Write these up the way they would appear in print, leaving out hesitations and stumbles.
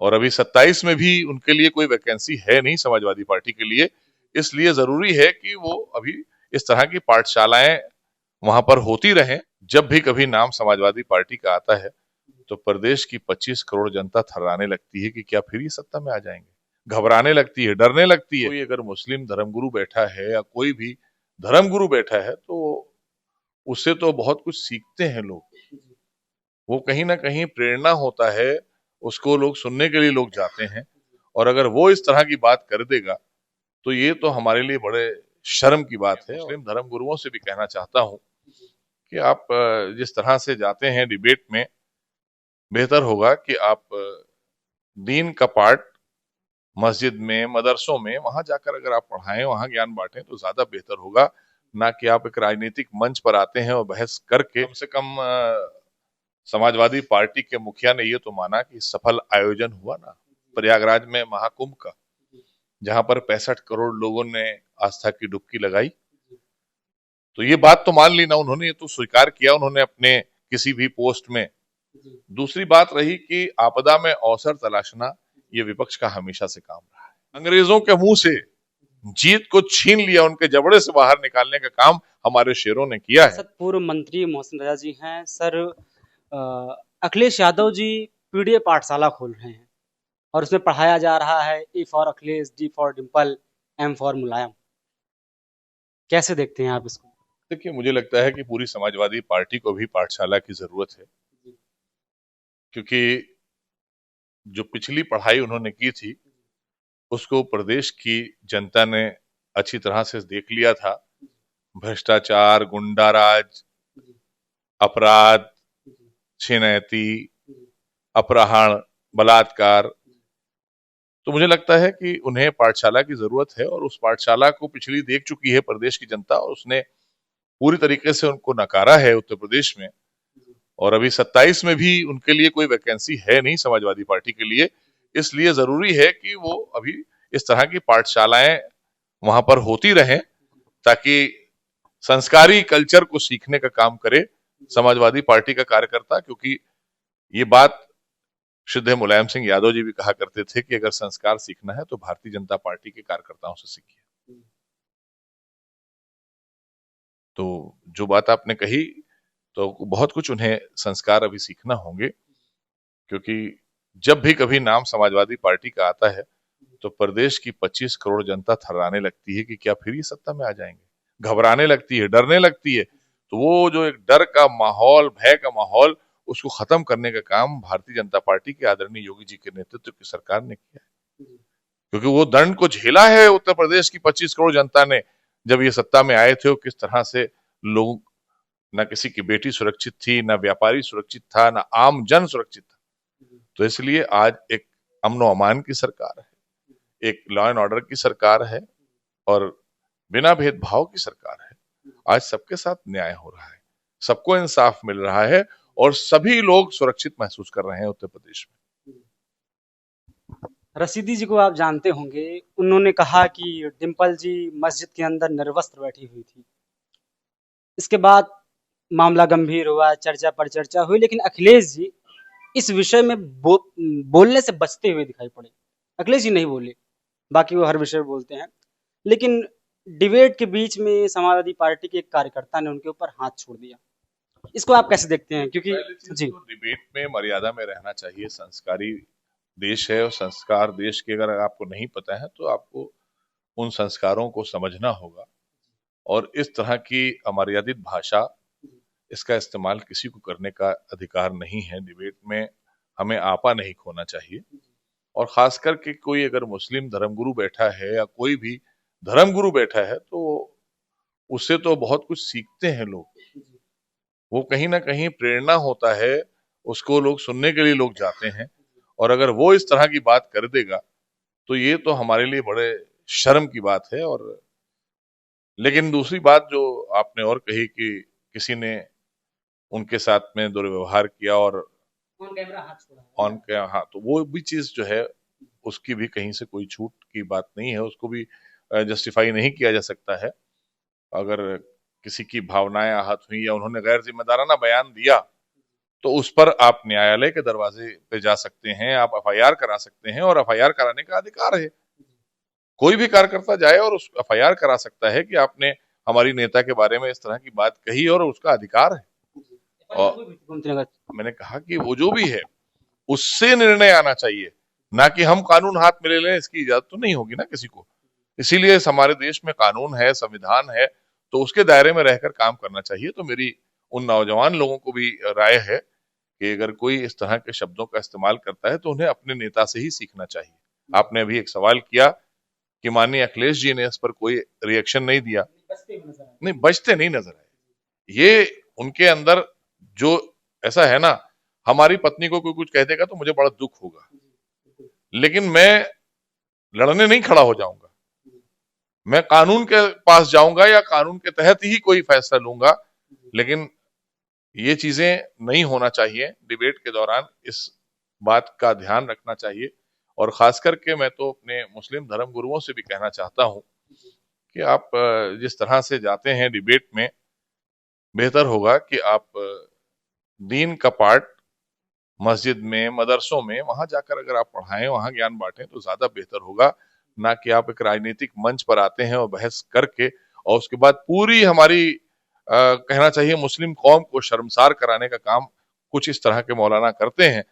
और अभी 27 में भी उनके लिए कोई वैकेंसी है नहीं समाजवादी पार्टी के लिए। इसलिए जरूरी है कि वो अभी इस तरह की पाठशालाएं वहां पर होती रहें। जब भी कभी नाम समाजवादी पार्टी का आता है तो प्रदेश की 25 करोड़ जनता थर्राने लगती है कि क्या फिर ये सत्ता में आ जाएंगे, घबराने लगती है, डरने लगती है। कोई अगर मुस्लिम धर्मगुरु बैठा है या कोई भी धर्मगुरु बैठा है तो उससे तो बहुत कुछ सीखते हैं लोग। वो कहीं ना कहीं प्रेरणा होता है, उसको लोग सुनने के लिए लोग जाते हैं। और अगर वो इस तरह की बात कर देगा तो ये तो हमारे लिए बड़े शर्म की बात है। मुस्लिम धर्म गुरुओं से भी कहना चाहता हूँ कि आप जिस तरह से जाते हैं डिबेट में, बेहतर होगा कि आप दीन का पाठ मस्जिद में, मदरसों में वहां जाकर अगर आप पढ़ाएं, वहां ज्ञान बांटें तो ज्यादा बेहतर होगा। ना कि आप एक राजनीतिक मंच पर आते हैं और बहस करके। कम से कम समाजवादी पार्टी के मुखिया ने ये तो माना कि सफल आयोजन हुआ ना प्रयागराज में महाकुंभ का, जहां पर 65 करोड़ लोगों ने आस्था की डुबकी लगाई। तो ये बात तो मान ली ना उन्होंने, ये तो स्वीकार किया उन्होंने अपने किसी भी पोस्ट में। दूसरी बात रही कि आपदा में अवसर तलाशना, ये विपक्ष का हमेशा से काम रहा है। अंग्रेजों के मुंह से जीत को छीन लिया, उनके जबड़े से बाहर निकालने का काम हमारे शेरों ने किया है। पूर्व मंत्री मोहसिन रजा जी हैं सर। अखिलेश यादव जी पीडीए पाठशाला खोल रहे हैं और उसमें पढ़ाया जा रहा है A for Akhilesh, D for Dimple, M for Mulayam. कैसे देखते हैं आप इसको? देखिए, मुझे लगता है कि पूरी समाजवादी पार्टी को भी पाठशाला की जरूरत है, क्योंकि जो पिछली पढ़ाई उन्होंने की थी उसको प्रदेश की जनता ने अच्छी तरह से देख लिया था। भ्रष्टाचार, गुंडाराज, अपराध, छिनैती, अपहरण, बलात्कार। तो मुझे लगता है कि उन्हें पाठशाला की जरूरत है और उस पाठशाला को पिछली देख चुकी है प्रदेश की जनता और उसने पूरी तरीके से उनको नकारा है उत्तर प्रदेश में। और अभी 27 में भी उनके लिए कोई वैकेंसी है नहीं समाजवादी पार्टी के लिए। इसलिए जरूरी है कि वो अभी इस तरह की पाठशालाएं वहां पर होती रहें, ताकि संस्कारी कल्चर को सीखने का काम करे समाजवादी पार्टी का कार्यकर्ता। क्योंकि ये बात श्रद्धेय मुलायम सिंह यादव जी भी कहा करते थे कि अगर संस्कार सीखना है तो भारतीय जनता पार्टी के कार्यकर्ताओं से सीखिए। तो जो बात आपने कही, तो बहुत कुछ उन्हें संस्कार अभी सीखना होंगे। क्योंकि जब भी कभी नाम समाजवादी पार्टी का आता है तो प्रदेश की 25 करोड़ जनता थर्राने लगती है कि क्या फिर ये सत्ता में आ जाएंगे, घबराने लगती है, डरने लगती है। तो वो जो एक डर का माहौल, भय का माहौल, उसको खत्म करने का काम भारतीय जनता पार्टी के आदरणीय योगी जी के नेतृत्व की सरकार ने किया है। क्योंकि वो दंड को झेला है उत्तर प्रदेश की 25 करोड़ जनता ने। जब ये सत्ता में आए थे, वो किस तरह से लोग, ना किसी की बेटी सुरक्षित थी, ना व्यापारी सुरक्षित था, ना आम जन सुरक्षित था। तो इसलिए आज एक अमनो अमान की सरकार है, एक लॉ एंड ऑर्डर की सरकार है और बिना भेदभाव की सरकार है। आज सबके साथ न्याय हो रहा है, सबको इंसाफ मिल रहा है और सभी लोग सुरक्षित महसूस कर रहे हैं उत्तर प्रदेश में। रशीदी जी को आप जानते होंगे, उन्होंने कहा कि डिम्पल जी मस्जिद के अंदर निर्वस्त्र बैठी हुई थी। इसके बाद मामला गंभीर हुआ, चर्चा पर चर्चा हुई, लेकिन अखिलेश जी इस विषय में बोलने से बचते हुए दिखाई पड़े। अखिलेश जी नहीं बोले, बाकी वो हर विषय में बोलते हैं। लेकिन डिबेट के बीच में समाजवादी पार्टी के एक कार्यकर्ता ने उनके ऊपर हाथ छोड़ दिया। इसको आप कैसे देखते हैं? क्योंकि जी तो डिबेट में मर्यादा में रहना चाहिए। संस्कारी देश है और संस्कार देश के अगर आपको नहीं पता है तो आपको उन संस्कारों को समझना होगा। और इस तरह की अमर्यादित भाषा, इसका इस्तेमाल किसी को करने का अधिकार नहीं है। डिबेट में हमें आपा नहीं खोना चाहिए। और खास करके कोई अगर मुस्लिम धर्मगुरु बैठा है या कोई भी धर्मगुरु बैठा है तो उससे तो बहुत कुछ सीखते हैं लोग। वो कहीं ना कहीं प्रेरणा होता है, उसको लोग सुनने के लिए लोग जाते हैं। और अगर वो इस तरह की बात कर देगा तो ये तो हमारे लिए बड़े शर्म की बात है। और लेकिन दूसरी बात जो आपने और कही कि किसी ने उनके साथ में दुर्व्यवहार किया और ऑन कैमरा हाथ छोड़ा ऑन के, हाँ, तो वो भी चीज जो है उसकी भी कहीं से कोई छूट की बात नहीं है, उसको भी जस्टिफाई नहीं किया जा सकता है। अगर किसी की भावनाएं आहत हुई या उन्होंने गैर जिम्मेदाराना बयान दिया तो उस पर आप न्यायालय के दरवाजे पे जा सकते हैं, आप एफआईआर करा सकते हैं, और एफआईआर कराने का अधिकार है। कोई भी कार्यकर्ता जाए और उस एफआईआर करा सकता है कि आपने हमारी नेता के बारे में इस तरह की बात कही, और उसका अधिकार है। और मैंने कहा कि वो जो भी है उससे निर्णय आना चाहिए, ना कि हम कानून हाथ में ले लें। इसकी इजाजत तो नहीं होगी ना किसी को। इसीलिए हमारे देश में कानून है, संविधान है, तो उसके दायरे में रहकर काम करना चाहिए। तो मेरी उन नौजवान लोगों को भी राय है कि अगर कोई इस तरह के शब्दों का इस्तेमाल करता है तो उन्हें अपने नेता से ही सीखना चाहिए। आपने अभी एक सवाल किया कि माननीय अखिलेश जी ने इस पर कोई रिएक्शन नहीं दिया। नहीं, बचते नहीं नजर आए। ये उनके अंदर जो ऐसा है ना, हमारी पत्नी को कोई कुछ कह देगा तो मुझे बड़ा दुख होगा, लेकिन मैं लड़ने नहीं खड़ा हो जाऊंगा। मैं कानून के पास जाऊंगा या कानून के तहत ही कोई फैसला लूंगा, लेकिन ये चीजें नहीं होना चाहिए। डिबेट के दौरान इस बात का ध्यान रखना चाहिए। और खास करके मैं तो अपने मुस्लिम धर्म गुरुओं से भी कहना चाहता हूं कि आप जिस तरह से जाते हैं डिबेट में, बेहतर होगा कि आप दीन का पाठ मस्जिद में, मदरसों में, वहां जाकर अगर आप पढ़ाएं, वहां ज्ञान बांटें तो ज्यादा बेहतर होगा, ना कि आप एक राजनीतिक मंच पर आते हैं और बहस करके और उसके बाद पूरी हमारी कहना चाहिए मुस्लिम कौम को शर्मसार कराने का काम कुछ इस तरह के मौलाना करते हैं।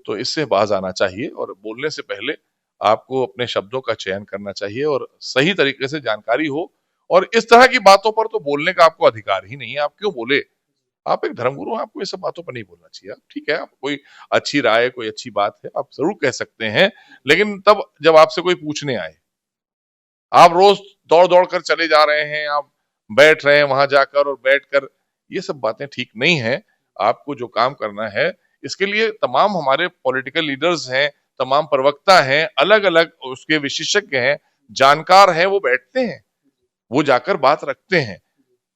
तो इससे बाज आना चाहिए, और बोलने से पहले आपको अपने शब्दों का चयन करना चाहिए और सही तरीके से जानकारी हो। और इस तरह की बातों पर तो बोलने का आपको अधिकार ही नहीं है, आप क्यों बोले? आप एक धर्मगुरु हैं, आपको ये सब बातों पर नहीं बोलना चाहिए। ठीक है, आप कोई अच्छी राय, कोई अच्छी बात है, आप जरूर कह सकते हैं, लेकिन तब जब आपसे कोई पूछने आए। आप रोज दौड़ दौड़ कर चले जा रहे हैं, आप बैठ रहे हैं वहां जाकर और बैठकर, ये सब बातें ठीक नहीं है। आपको जो काम करना है, इसके लिए तमाम हमारे पॉलिटिकल लीडर्स हैं, तमाम प्रवक्ता हैं, अलग अलग उसके विशेषज्ञ हैं, जानकार हैं, वो बैठते हैं, वो जाकर बात रखते हैं।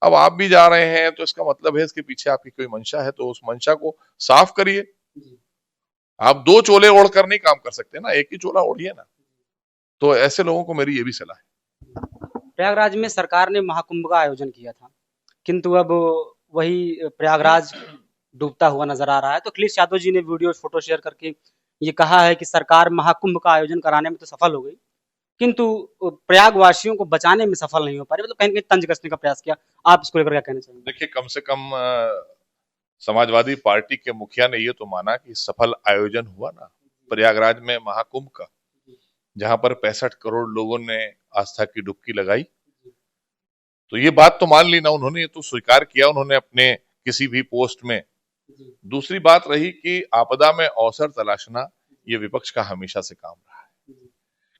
अब आप भी जा रहे हैं तो इसका मतलब है इसके पीछे आपकी कोई मंशा है, तो उस मंशा को साफ करिए। आप दो चोले ओढ़कर नहीं काम कर सकते ना, एक ही चोला ओढ़िए ना। तो ऐसे लोगों को मेरी ये भी सलाह है। प्रयागराज में सरकार ने महाकुंभ का आयोजन किया था, किंतु अब वही प्रयागराज डूबता हुआ नजर आ रहा है। तो अखिलेश यादव जी ने वीडियो फोटो शेयर करके ये कहा है कि सरकार महाकुंभ का आयोजन कराने में तो सफल हो गई, किंतु प्रयागवासियों को बचाने में सफल नहीं हो पा रही, मतलब कहीं न कहीं तंज कसने का प्रयास किया। आप इसको लेकर क्या कहना चाहेंगे? देखिए, कम से कम समाजवादी पार्टी के मुखिया ने ये तो माना कि सफल आयोजन हुआ ना प्रयागराज में महाकुंभ का, जहां पर 65 करोड़ लोगों ने आस्था की डुबकी लगाई। तो ये बात तो मान ली ना उन्होंने, ये तो स्वीकार किया उन्होंने अपने किसी भी पोस्ट में। दूसरी बात रही कि आपदा में अवसर तलाशना, ये विपक्ष का हमेशा से काम रहा है,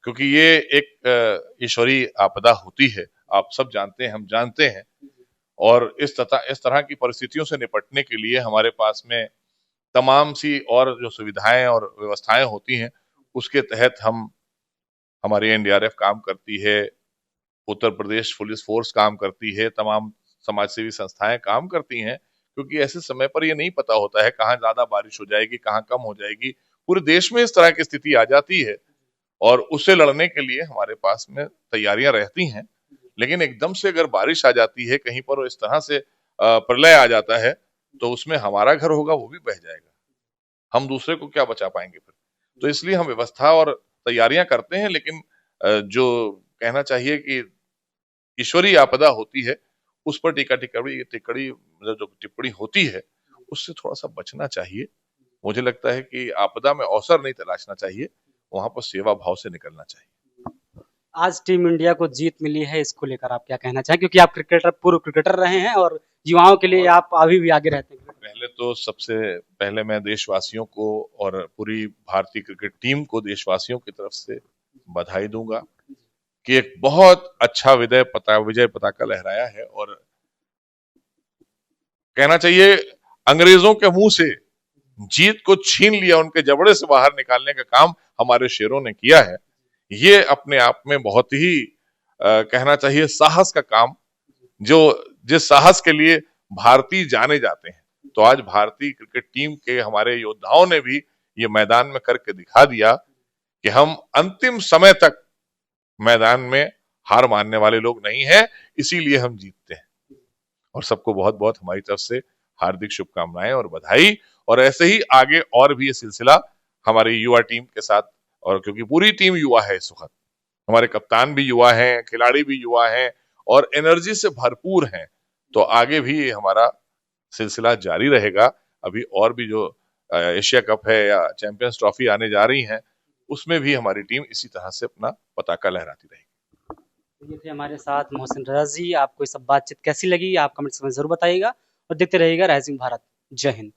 क्योंकि ये एक ईश्वरीय आपदा होती है, आप सब जानते हैं, हम जानते हैं। और इस तरह की परिस्थितियों से निपटने के लिए हमारे पास में तमाम सी और जो सुविधाएं और व्यवस्थाएं होती हैं, उसके तहत हमारी एनडीआरएफ काम करती है, उत्तर प्रदेश पुलिस फोर्स काम करती है, तमाम समाज सेवी संस्थाएं काम करती हैं, क्योंकि ऐसे समय पर ये नहीं पता होता है कहाँ ज्यादा बारिश हो जाएगी, कहाँ कम हो जाएगी। पूरे देश में इस तरह की स्थिति आ जाती है, और उससे लड़ने के लिए हमारे पास में तैयारियां रहती हैं। लेकिन एकदम से अगर बारिश आ जाती है कहीं पर और इस तरह से प्रलय आ जाता है, तो उसमें हमारा घर होगा वो भी बह जाएगा, हम दूसरे को क्या बचा पाएंगे फिर? तो इसलिए हम व्यवस्था और तैयारियां करते हैं, लेकिन जो कहना चाहिए कि ईश्वरीय आपदा होती है, उस पर टिकड़ी मतलब जो टिप्पणी होती है, उससे थोड़ा सा बचना चाहिए। मुझे लगता है कि आपदा में अवसर नहीं तलाशना चाहिए, वहां पर सेवा भाव से निकलना चाहिए। आज टीम इंडिया को जीत मिली है, इसको लेकर आप क्या कहना चाहें? क्योंकि आप पूर्व क्रिकेटर रहे हैं और युवाओं के लिए आप अभी भी आगे रहते हैं। पहले तो सबसे पहले मैं देशवासियों को और पूरी भारतीय क्रिकेट टीम को देशवासियों की तरफ से बधाई दूंगा कि एक बहुत अच्छा विजय पताका लहराया है। और कहना चाहिए अंग्रेजों के मुंह से जीत को छीन लिया, उनके जबड़े से बाहर निकालने का काम हमारे शेरों ने किया है। ये अपने आप में बहुत ही कहना चाहिए साहस का काम, जो जिस साहस के लिए भारतीय जाने जाते हैं। तो आज भारतीय क्रिकेट टीम के हमारे योद्धाओं ने भी ये मैदान में करके दिखा दिया कि हम अंतिम समय तक मैदान में हार मानने वाले लोग नहीं हैं, इसीलिए हम जीतते हैं। और सबको बहुत बहुत हमारी तरफ से हार्दिक शुभकामनाएं और बधाई। और ऐसे ही आगे और भी ये सिलसिला हमारी युवा टीम के साथ, और क्योंकि पूरी टीम युवा है इस वक्त, हमारे कप्तान भी युवा हैं, खिलाड़ी भी युवा हैं और एनर्जी से भरपूर हैं, तो आगे भी ये हमारा सिलसिला जारी रहेगा। अभी और भी जो एशिया कप है या चैंपियंस ट्रॉफी आने जा रही हैं, उसमें भी हमारी टीम इसी तरह से अपना पताका लहराती रहेगी। तो ये थे हमारे साथ मोहसिन रजा जी। आपको ये सब बातचीत कैसी लगी आप कमेंट्स में ज़रूर बताइएगा और देखते रहिएगा राइजिंग भारत। जय हिंद।